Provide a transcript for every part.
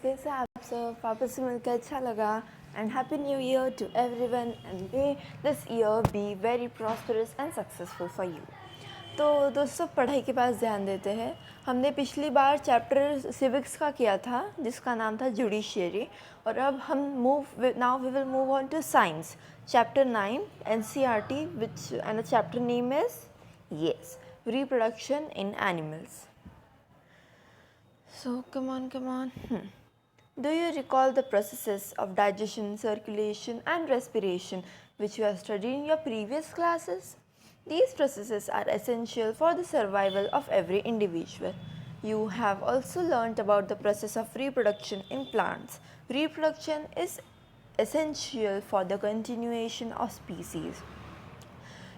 कैसे आप सब? वापस से मिलकर अच्छा लगा and happy new year to everyone and may this year be very prosperous and successful for you. तो दोस्तों, पढ़ाई के पास ध्यान देते हैं। हमने पिछली बार चैप्टर सिविक्स का किया था जिसका नाम था जुडिशियरी, और अब हम now we will move on to science chapter 9 NCERT, which and the chapter name is reproduction in animals. So come on. Do you recall the processes of digestion, circulation and respiration which you have studied in your previous classes? These processes are essential for the survival of every individual. You have also learnt about the process of reproduction in plants. Reproduction is essential for the continuation of species.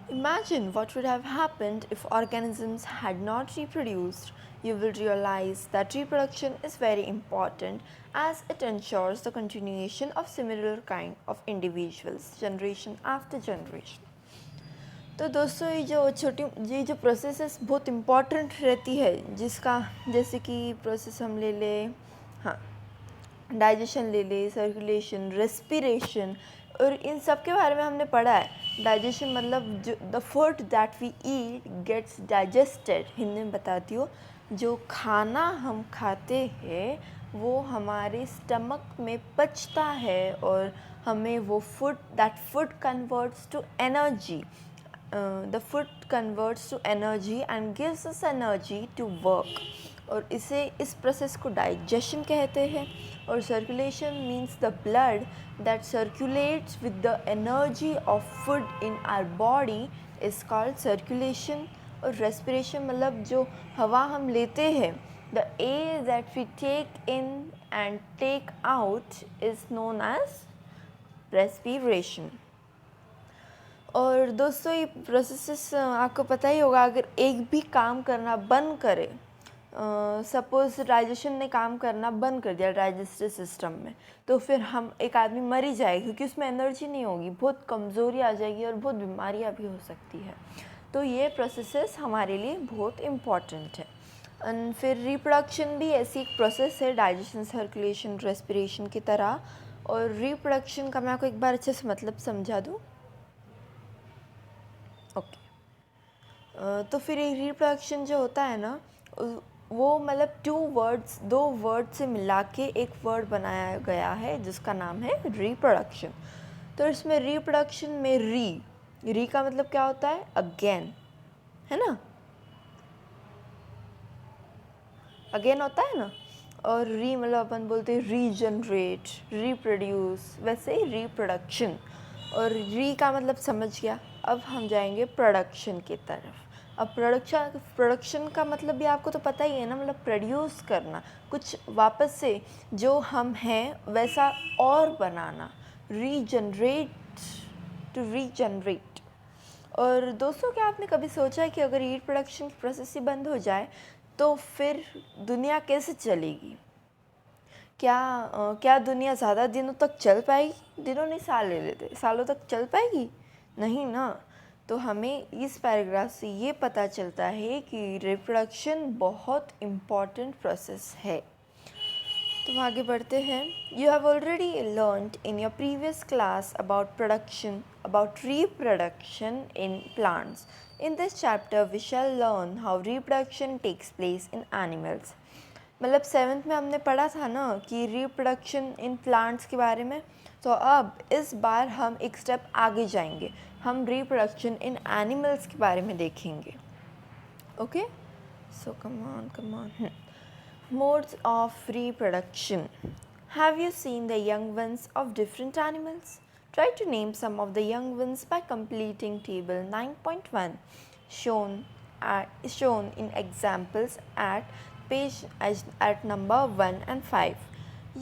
Imagine what would have happened if organisms had not reproduced. You will realize that reproduction is very important as it ensures the continuation of similar kind of individuals generation after generation. तो दोस्तों, ये जो process बहुत important रहती है, जिसका जैसे कि प्रोसेस हम ले लें, हाँ, डाइजेशन ले ले, सर्कुलेशन, रेस्पिरेशन, और इन सब के बारे में हमने पढ़ा है। डाइजेशन मतलब जो the food that we eat gets digested. Hindi में बताती हूँ, जो खाना हम खाते हैं वो हमारे स्टमक में पचता है और हमें वो that food converts to energy. The food converts to energy and gives us energy to work, और इस प्रोसेस को डाइजेशन कहते हैं। और circulation means the blood that circulates with the energy of food in our body is called circulation. और respiration मतलब जो हवा हम लेते हैं, the air that we take in and take out is known as respiration. और दोस्तों, ये प्रोसेसेस आपको पता ही होगा, अगर एक भी काम करना बंद करे, सपोज़ डाइजेशन ने काम करना बंद कर दिया डाइजेस्टिव सिस्टम में, तो फिर एक आदमी मर ही जाएगा, क्योंकि उसमें एनर्जी नहीं होगी, बहुत कमज़ोरी आ जाएगी और बहुत बीमारियां भी हो सकती है। तो ये प्रोसेसेस हमारे लिए बहुत इम्पॉर्टेंट है। एंड फिर रिप्रोडक्शन भी ऐसी एक प्रोसेस है, डाइजेशन, सर्कुलेशन, रेस्पिरेशन की तरह। और रिप्रोडक्शन का मैं आपको एक बार अच्छे से मतलब समझा दूँ। ओके, तो फिर रिप्रोडक्शन जो होता है ना, वो मतलब दो वर्ड से मिला के एक वर्ड बनाया गया है जिसका नाम है रिप्रोडक्शन। तो इसमें रिप्रोडक्शन में री का मतलब क्या होता है? अगेन, है ना? अगेन होता है ना। और री मतलब अपन बोलते हैं रीजनरेट, रिप्रोड्यूस, वैसे ही रिप्रोडक्शन। और री का मतलब समझ गया। अब हम जाएंगे प्रोडक्शन की तरफ। अब प्रोडक्शन का मतलब भी आपको तो पता ही है ना, मतलब प्रोड्यूस करना, कुछ वापस से जो हम हैं वैसा और बनाना, रीजनरेट, टू रीजनरेट। और दोस्तों, क्या आपने कभी सोचा है कि अगर रिप्रोडक्शन की प्रोसेस ही बंद हो जाए तो फिर दुनिया कैसे चलेगी? क्या दुनिया ज़्यादा दिनों तक चल पाएगी? दिनों नहीं, साल ले लेते, सालों तक चल पाएगी? नहीं ना। तो हमें इस पैराग्राफ से ये पता चलता है कि रिप्रोडक्शन बहुत इम्पॉर्टेंट प्रोसेस है। तो आगे बढ़ते हैं। You have already learned in your previous class about reproduction in plants. In this chapter we shall learn how reproduction takes place in animals. मतलब 7th में हमने पढ़ा था ना कि रिप्रोडक्शन इन प्लांट्स के बारे में। तो अब इस बार हम एक स्टेप आगे जाएंगे, हम रिप्रोडक्शन इन एनिमल्स के बारे में देखेंगे। Okay, so come on. Modes of reproduction. Have you seen the young ones of different animals? Try to name some of the young ones by completing table 9.1 shown in examples at page at number 1 and 5.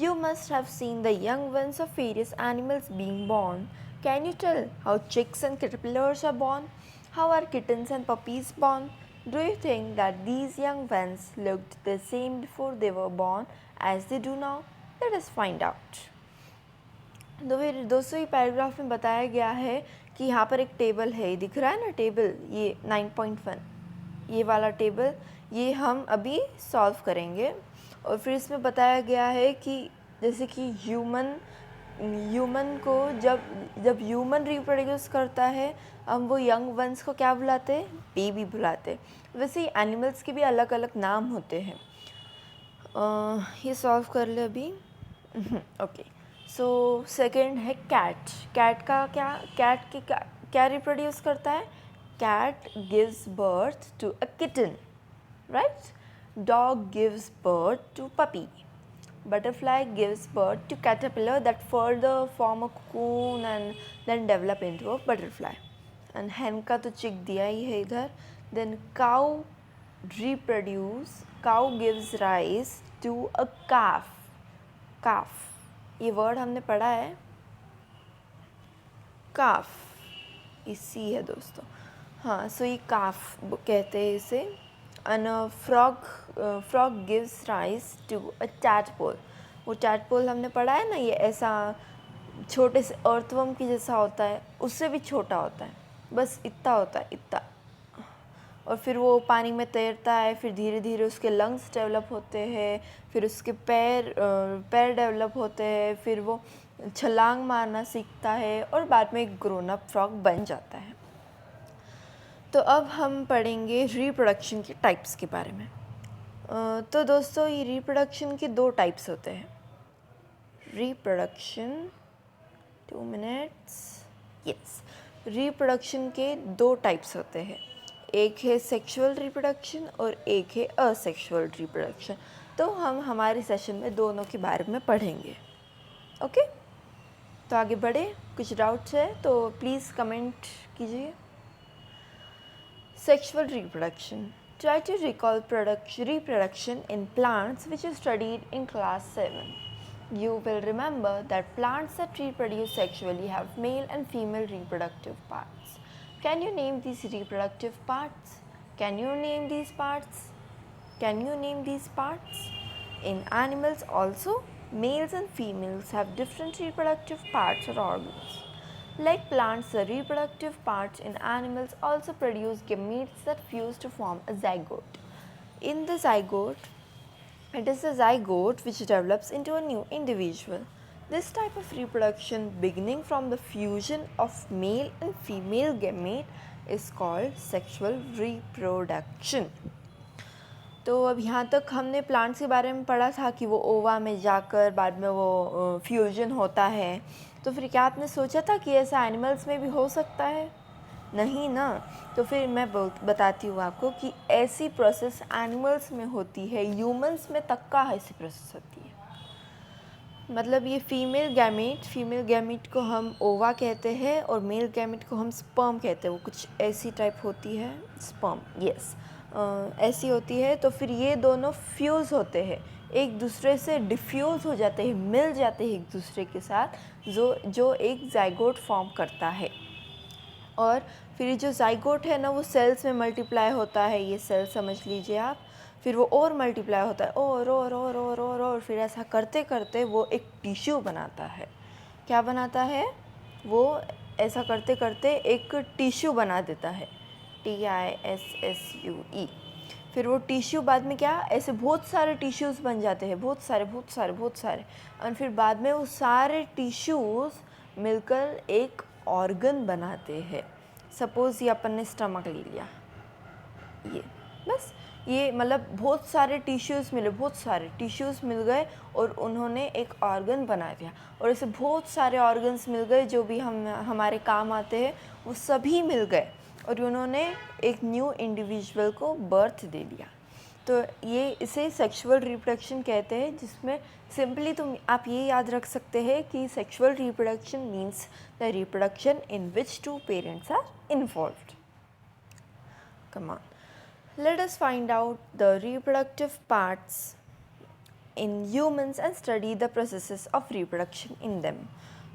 You must have seen the young ones of various animals being born. Can you tell how chicks and caterpillars are born? How are kittens and puppies born? Do you think that these young ones looked the same before they were born as they do now? Let us find out. तो फिर दोस्तों, ये paragraph में बताया गया है कि यहाँ पर एक टेबल है, दिख रहा है ना टेबल, ये 9.1, ये वाला टेबल, ये हम अभी सॉल्व करेंगे। और फिर इसमें बताया गया है कि जैसे कि ह्यूमन को जब ह्यूमन रिप्रोड्यूस करता है, हम वो यंग वंस को क्या बुलाते हैं? बेबी बुलाते हैं। वैसे ही एनिमल्स के भी अलग अलग नाम होते हैं। ये सॉल्व कर ले अभी। ओके, सो सेकंड है कैट। कैट की क्या रिप्रोड्यूस करता है? Cat gives birth to a kitten, right? Dog gives birth to puppy. Butterfly gives birth to caterpillar that further form a cocoon and then develop into a butterfly. And hen का तो चिक दिया ही है इधर. Then cow gives rise to a calf. Calf, ये word हमने पढ़ा है. काफ इसी है दोस्तों. हाँ, सो ये काफ कहते हैं इसे. And a frog gives rise to a tadpole. वो tadpole हमने पढ़ा है ना, ये ऐसा छोटे से अर्थवर्म की जैसा होता है, उससे भी छोटा होता है, बस इतना होता है, इतना. और फिर वो पानी में तैरता है, फिर धीरे धीरे उसके लंग्स डेवलप होते हैं, फिर उसके पैर डेवलप होते हैं, फिर वो छलांग मारना सीखता है और बाद में एक ग्रोन अप फ्रॉग बन जाता है. तो अब हम पढ़ेंगे रिप्रोडक्शन के टाइप्स के बारे में. तो दोस्तों, ये रिप्रोडक्शन के 2 टाइप्स होते हैं. Reproduction 2 minutes. यस, रिप्रोडक्शन के 2 टाइप्स होते हैं. एक है सेक्सुअल रिप्रोडक्शन और एक है असेक्सुअल रिप्रोडक्शन. तो हम हमारे सेशन में दोनों के बारे में पढ़ेंगे. ओके, तो आगे बढ़े. कुछ डाउट्स है तो प्लीज़ कमेंट कीजिए. Sexual reproduction. Try to recall reproduction in plants which you studied in class 7. You will remember that plants that reproduce sexually have male and female reproductive parts. Can you name these reproductive parts? Can you name these parts? Can you name these parts? In animals also, males and females have different reproductive parts or organs. Like plants, the reproductive parts in animals also produce gametes that fuse to form a zygote. In the zygote, it is the zygote which develops into a new individual. This type of reproduction, beginning from the fusion of male and female gamete, is called sexual reproduction. तो अब यहाँ तक हमने plants के बारे में पढ़ा था कि वो ओवा में जाकर बाद में वो फ्यूजन होता है. तो फिर क्या आपने सोचा था कि ऐसा एनिमल्स में भी हो सकता है? नहीं ना. तो फिर मैं बताती हूँ आपको कि ऐसी प्रोसेस एनिमल्स में होती है, ह्यूमंस में तक का ऐसी प्रोसेस होती है. मतलब ये फीमेल गैमेट को हम ओवा कहते हैं और मेल गैमेट को हम स्पर्म कहते हैं. वो कुछ ऐसी टाइप होती है स्पर्म. यस, ऐसी होती है. तो फिर ये दोनों फ्यूज़ होते हैं, एक दूसरे से डिफ्यूज़ हो जाते हैं, मिल जाते हैं एक दूसरे के साथ, जो एक ज़ाइगोट फॉर्म करता है. और फिर जो ज़ाइगोट है ना, वो सेल्स में मल्टीप्लाई होता है. ये सेल समझ लीजिए आप. फिर वो और मल्टीप्लाई होता है और फिर ऐसा करते करते वो एक टिश्यू बनाता है. क्या बनाता है? वो ऐसा करते करते एक टिश्यू बना देता है. TISSUE. फिर वो टिश्यू बाद में क्या, ऐसे बहुत सारे टिश्यूज़ बन जाते हैं, बहुत सारे. और फिर बाद में वो सारे टिश्यूज़ मिलकर एक ऑर्गन बनाते हैं. सपोज़ ये अपन ने स्टमक ले लिया, ये बस, ये मतलब बहुत सारे टिश्यूज़ मिल गए और उन्होंने एक ऑर्गन बना दिया. और ऐसे बहुत सारे ऑर्गन्स मिल गए जो भी हमारे काम आते हैं, वो सभी मिल गए और उन्होंने एक न्यू इंडिविजुअल को बर्थ दे दिया. तो ये इसे सेक्सुअल रिप्रोडक्शन कहते हैं, जिसमें सिंपली तुम आप ये याद रख सकते हैं कि sexual reproduction means the reproduction in which 2 parents are involved. Come on, let us find out the reproductive parts in humans and study the processes of reproduction in them.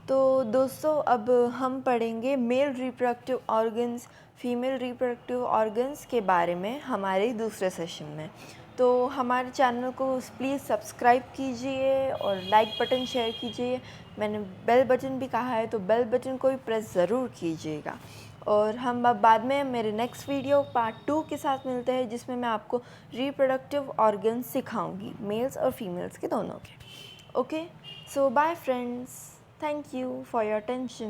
तो दोस्तों, अब हम पढ़ेंगे male reproductive organs, female reproductive organs के बारे में हमारे दूसरे सेशन में. तो हमारे चैनल को प्लीज़ सब्सक्राइब कीजिए और लाइक बटन शेयर कीजिए. मैंने बेल बटन भी कहा है, तो बेल बटन को भी प्रेस ज़रूर कीजिएगा. और हम अब बाद में मेरे नेक्स्ट वीडियो पार्ट 2 के साथ मिलते हैं, जिसमें मैं आपको रिप्रोडक्टिव ऑर्गन्स सिखाऊंगी, मेल्स और फीमेल्स के दोनों के। Okay, so bye friends, thank you for your attention.